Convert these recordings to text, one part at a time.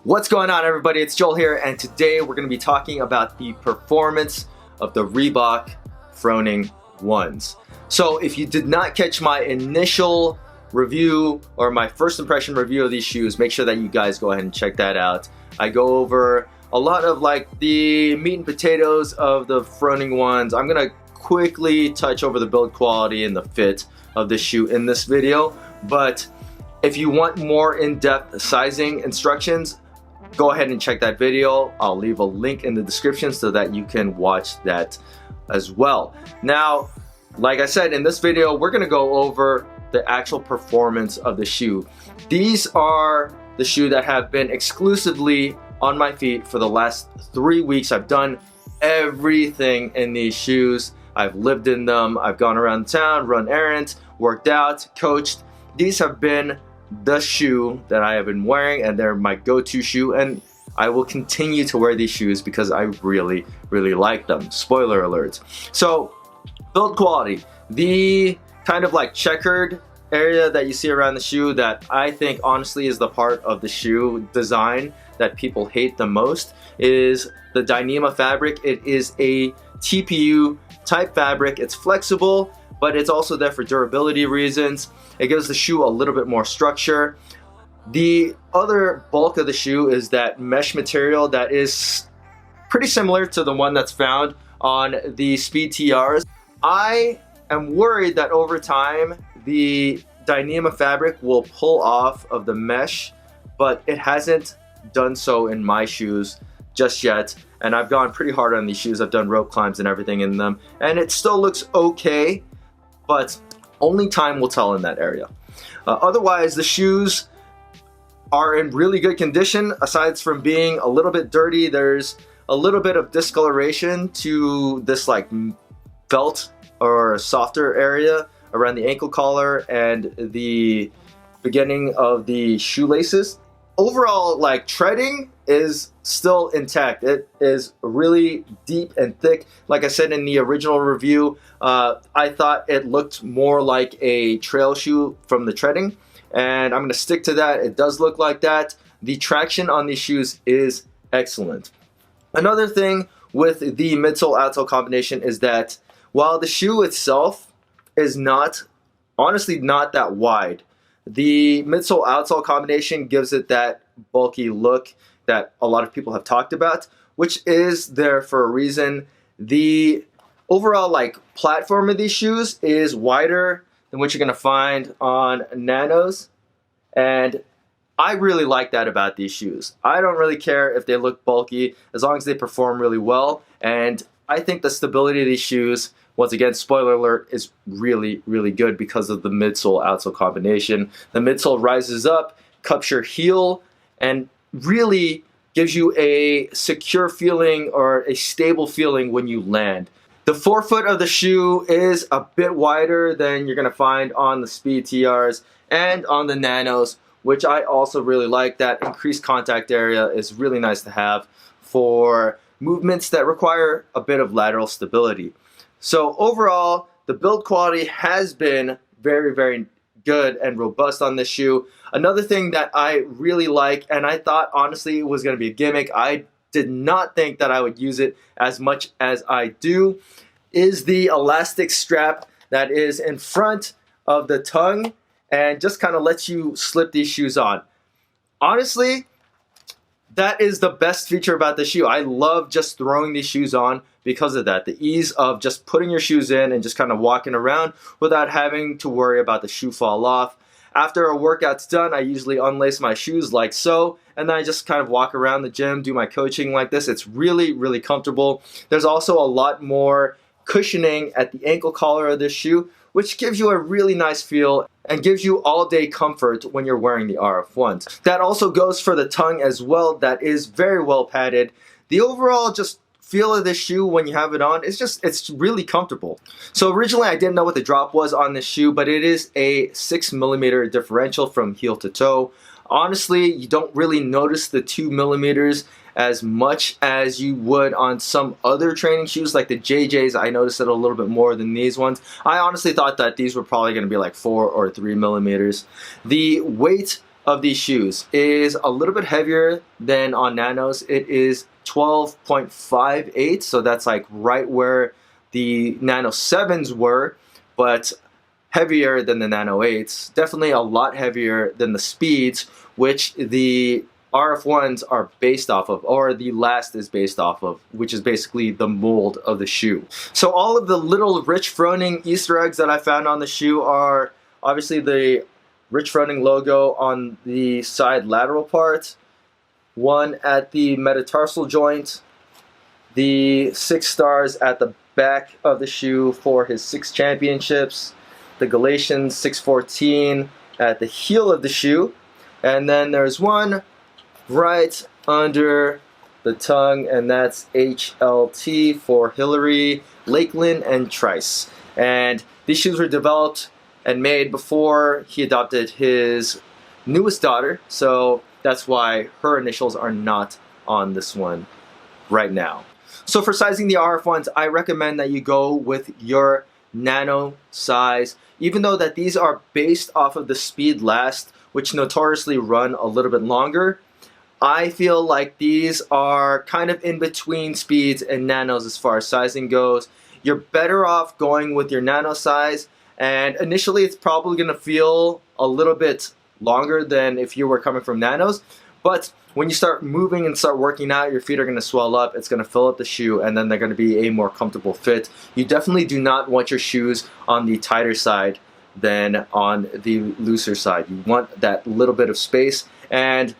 What's going on, everybody? It's Joel here, and today we're going to be talking about the performance of the Reebok Froning 1s. So if you did not catch my initial review or my first impression review of these shoes, make sure that you guys go ahead and check that out. I go over a lot of like the meat and potatoes of the Froning 1s. I'm going to quickly touch over the build quality and the fit of the shoe in this video, but if you want more in-depth sizing instructions, go ahead and check that video. I'll leave a link in the description so that you can watch that as well. Now, like I said, in this video, we're gonna go over the actual performance of the shoe. These are the shoe that have been exclusively on my feet for the last 3 weeks. I've done everything in these shoes. I've lived in them. I've gone around town, run errands, worked out, coached. These have been the shoe that I have been wearing, and they're my go-to shoe, and I will continue to wear these shoes because I really like them. Spoiler alert. So build quality, the kind of like checkered area that you see around the shoe that I think honestly is the part of the shoe design that people hate the most is the Dyneema fabric. It is a TPU type fabric. It's flexible, but it's also there for durability reasons. It gives the shoe a little bit more structure. The other bulk of the shoe is that mesh material that is pretty similar to the one that's found on the Speed TRs. I am worried that over time the Dyneema fabric will pull off of the mesh, but it hasn't done so in my shoes just yet, and I've gone pretty hard on these shoes. I've done rope climbs and everything in them, and it still looks okay, but only time will tell in that area. Otherwise, the shoes are in really good condition. Aside from being a little bit dirty, there's a little bit of discoloration to this like felt or softer area around the ankle collar and the beginning of the shoelaces. Overall, like, treading is still intact. It is really deep and thick. Like I said in the original review, I thought it looked more like a trail shoe from the treading, and I'm gonna stick to that. It does look like that. The traction on these shoes is excellent. Another thing with the midsole outsole combination is that while the shoe itself is honestly not that wide, the midsole outsole combination gives it that bulky look that a lot of people have talked about, which is there for a reason. The overall like platform of these shoes is wider than what you're gonna find on nanos, and I really like that about these shoes. I don't really care if they look bulky as long as they perform really well, and I think the stability of these shoes, once again, spoiler alert, is really good because of the midsole outsole combination. The midsole rises up, cups your heel, and really gives you a secure feeling or a stable feeling when you land. The forefoot of the shoe is a bit wider than you're gonna find on the Speed TRs and on the Nanos, which I also really like. That increased contact area is really nice to have for movements that require a bit of lateral stability. So overall, the build quality has been very good and robust on this shoe. Another thing that I really like, and I thought honestly it was going to be a gimmick, I did not think that I would use it as much as I do, is the elastic strap that is in front of the tongue and just kind of lets you slip these shoes on. Honestly, that is the best feature about the shoe. I love just throwing these shoes on because of that. The ease of just putting your shoes in and just kind of walking around without having to worry about the shoe fall off. After a workout's done, I usually unlace my shoes like so, and then I just kind of walk around the gym, do my coaching like this. It's really comfortable. There's also a lot more cushioning at the ankle collar of this shoe, which gives you a really nice feel and gives you all-day comfort when you're wearing the RF1s. That also goes for the tongue as well. That is very well padded. The overall just feel of this shoe when you have it on, it's really comfortable. So originally I didn't know what the drop was on this shoe, but it is a 6mm differential from heel to toe. Honestly, you don't really notice the 2mm as much as you would on some other training shoes like the JJs. I noticed it a little bit more than these ones. I honestly thought that these were probably going to be like 4 or 3 millimeters. The weight of these shoes is a little bit heavier than on Nanos. It is 12.58, so that's like right where the Nano 7s were, but heavier than the Nano 8s. Definitely a lot heavier than the Speeds, which the RF1s are based off of, or the Last is based off of, which is basically the mold of the shoe. So all of the little Rich Froning Easter eggs that I found on the shoe are obviously the Rich Froning logo on the side lateral part, one at the metatarsal joint, the 6 stars at the back of the shoe for his 6 championships, the Galatians 614 at the heel of the shoe, and then there's one right under the tongue, and that's HLT for Hillary, Lakeland, and Trice. And these shoes were developed and made before he adopted his newest daughter, so that's why her initials are not on this one right now. So for sizing the RF1s, I recommend that you go with your Nano size, even though that these are based off of the Speed Last, which notoriously run a little bit longer. I feel like these are kind of in between Speeds and Nanos as far as sizing goes. You're better off going with your Nano size, and initially it's probably going to feel a little bit longer than if you were coming from Nanos, but when you start moving and start working out, your feet are going to swell up, it's going to fill up the shoe, and then they're going to be a more comfortable fit. You definitely do not want your shoes on the tighter side than on the looser side. You want that little bit of space, and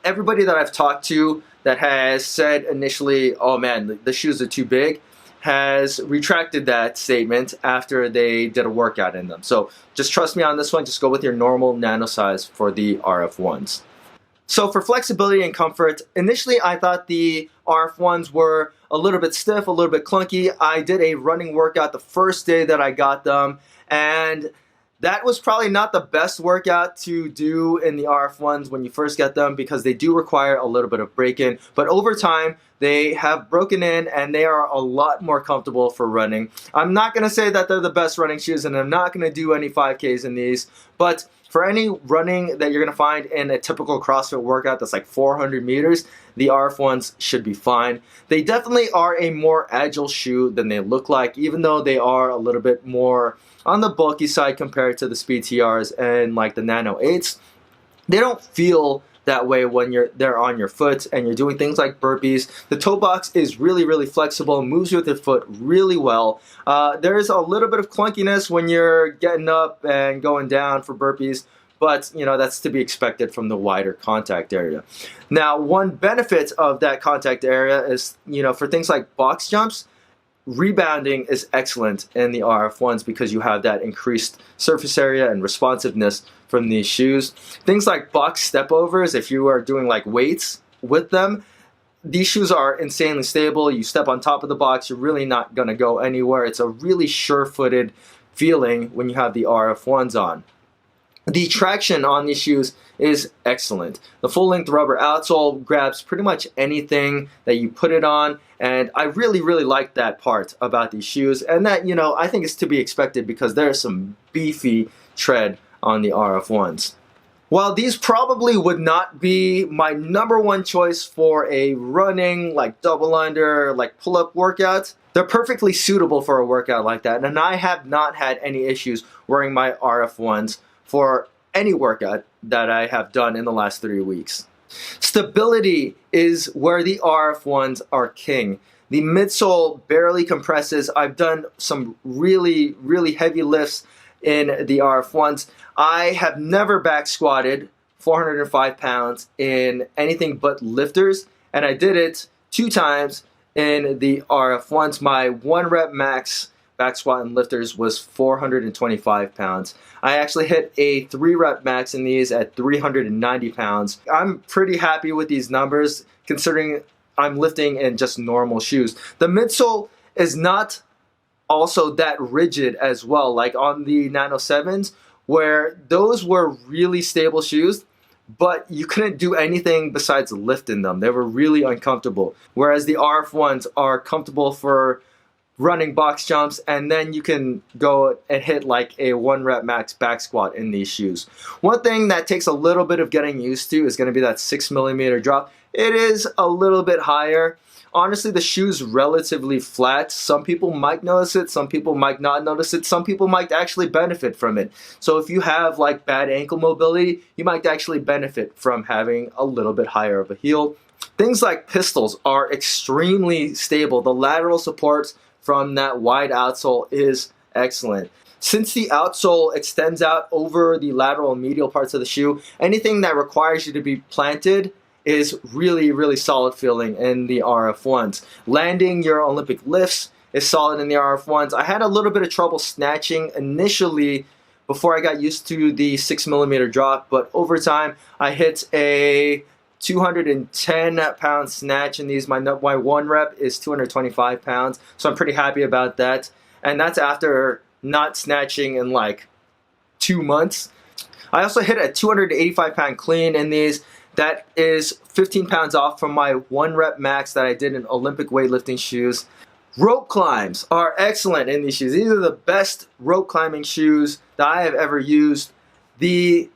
everybody that I've talked to that has said initially, oh man, the shoes are too big, has retracted that statement after they did a workout in them. So just trust me on this one, just go with your normal Nano size for the RF1s. So for flexibility and comfort, initially I thought the RF1s were a little bit stiff, a little bit clunky. I did a running workout the first day that I got them, and that was probably not the best workout to do in the RF1s when you first get them, because they do require a little bit of break-in. But over time, they have broken in and they are a lot more comfortable for running. I'm not going to say that they're the best running shoes, and I'm not going to do any 5Ks in these, but for any running that you're going to find in a typical CrossFit workout that's like 400 meters, the RF1s should be fine. They definitely are a more agile shoe than they look like, even though they are a little bit more on the bulky side compared to the Speed TRs and like the Nano 8s. They don't feel that way when they're on your foot and you're doing things like burpees. The toe box is really, really flexible, moves with your foot really well. There's a little bit of clunkiness when you're getting up and going down for burpees, but you know, that's to be expected from the wider contact area. Now, one benefit of that contact area is, you know, for things like box jumps, rebounding is excellent in the RF1s because you have that increased surface area and responsiveness from these shoes. Things like box step overs, if you are doing like weights with them, these shoes are insanely stable. You step on top of the box, you're really not going to go anywhere. It's a really sure-footed feeling when you have the RF1s on. The traction on these shoes is excellent. The full-length rubber outsole grabs pretty much anything that you put it on, and I really, really like that part about these shoes, and that, you know, I think is to be expected because there's some beefy tread on the RF1s. While these probably would not be my #1 choice for a running, like double under, like pull-up workout, they're perfectly suitable for a workout like that, and I have not had any issues wearing my RF1s for any workout that I have done in the last 3 weeks. Stability is where the RF1s are king. The midsole barely compresses. I've done some really, really heavy lifts in the RF1s. I have never back squatted 405 pounds in anything but lifters, and I did it 2 times in the RF1s. My 1 rep max back squat and lifters was 425 pounds. I actually hit a 3 rep max in these at 390 pounds. I'm pretty happy with these numbers considering I'm lifting in just normal shoes. The midsole is not also that rigid as well, like on the Nano 7s, where those were really stable shoes, but you couldn't do anything besides lift in them. They were really uncomfortable. Whereas the RF1s are comfortable for running box jumps, and then you can go and hit like a 1 rep max back squat in these shoes. One thing that takes a little bit of getting used to is going to be that 6mm drop. It is a little bit higher. Honestly, the shoe's relatively flat. Some people might notice it, some people might not notice it, some people might actually benefit from it. So if you have like bad ankle mobility, you might actually benefit from having a little bit higher of a heel. Things like pistols are extremely stable. The lateral supports from that wide outsole is excellent. Since the outsole extends out over the lateral and medial parts of the shoe, anything that requires you to be planted is really, really solid feeling in the RF1s. Landing your Olympic lifts is solid in the RF1s. I had a little bit of trouble snatching initially before I got used to the 6mm drop, but over time I hit a 210-pound snatch in these. My 1 rep is 225 pounds, so I'm pretty happy about that. And that's after not snatching in like 2 months. I also hit a 285-pound clean in these. That is 15 pounds off from my 1 rep max that I did in Olympic weightlifting shoes. Rope climbs are excellent in these shoes. These are the best rope climbing shoes that I have ever used. The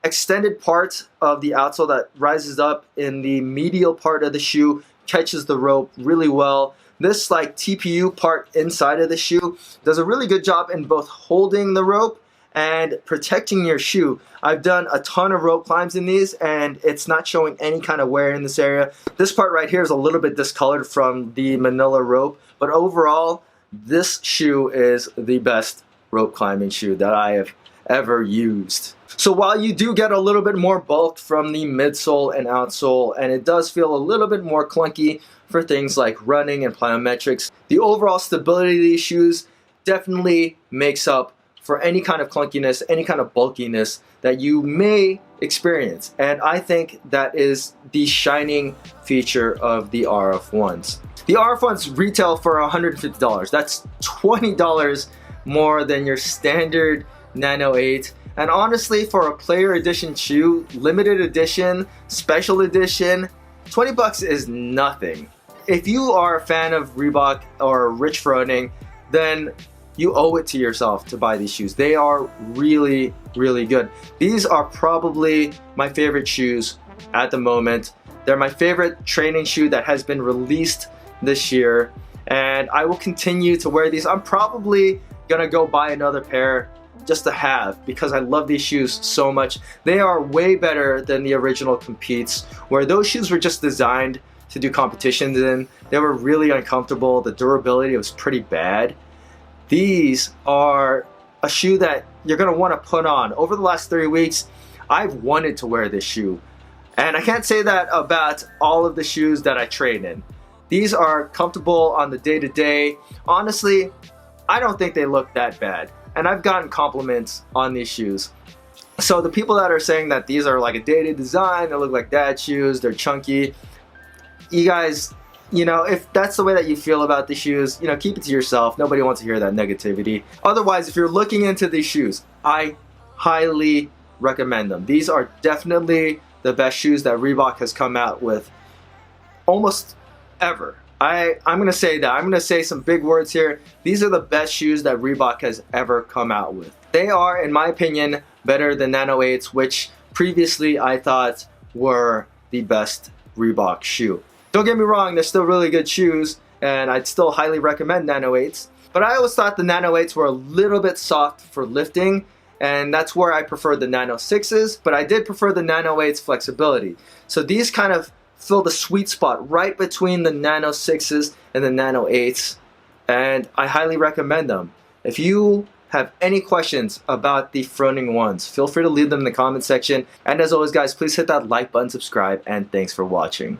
extended part of the outsole that rises up in the medial part of the shoe catches the rope really well. This TPU part inside of the shoe does a really good job in both holding the rope and protecting your shoe. I've done a ton of rope climbs in these and it's not showing any kind of wear in this area. This part right here is a little bit discolored from the manila rope, but overall this shoe is the best rope climbing shoe that I have ever used. So while you do get a little bit more bulk from the midsole and outsole, and it does feel a little bit more clunky for things like running and plyometrics, the overall stability of these shoes definitely makes up for any kind of clunkiness, any kind of bulkiness that you may experience. And I think that is the shining feature of the RF1s. The RF1s retail for $150. That's $20 more than your standard Nano 8. And honestly, for a player edition shoe, limited edition, special edition, 20 bucks is nothing. If you are a fan of Reebok or Rich Froning, then you owe it to yourself to buy these shoes. They are really, really good. These are probably my favorite shoes at the moment. They're my favorite training shoe that has been released this year, and I will continue to wear these. I'm probably gonna go buy another pair just to have, because I love these shoes so much. They are way better than the original Competes, where those shoes were just designed to do competitions in. They were really uncomfortable. The durability was pretty bad. These are a shoe that you're going to want to put on. Over the last 3 weeks, I've wanted to wear this shoe. And I can't say that about all of the shoes that I train in. These are comfortable on the day-to-day. Honestly, I don't think they look that bad. And I've gotten compliments on these shoes. So the people that are saying that these are like a dated design, they look like dad shoes, they're chunky, you guys, if that's the way that you feel about the shoes, keep it to yourself. Nobody wants to hear that negativity. Otherwise, if you're looking into these shoes, I highly recommend them. These are definitely the best shoes that Reebok has come out with almost ever. I'm going to say that. I'm going to say some big words here. These are the best shoes that Reebok has ever come out with. They are, in my opinion, better than Nano 8s, which previously I thought were the best Reebok shoe. Don't get me wrong, they're still really good shoes, and I'd still highly recommend Nano 8s. But I always thought the Nano 8s were a little bit soft for lifting, and that's where I preferred the Nano 6s, but I did prefer the Nano 8s flexibility. So these kind of fill the sweet spot right between the Nano 6s and the Nano 8s, and I highly recommend them. If you have any questions about the Froning ones, feel free to leave them in the comment section. And as always guys, please hit that like button, subscribe, and thanks for watching.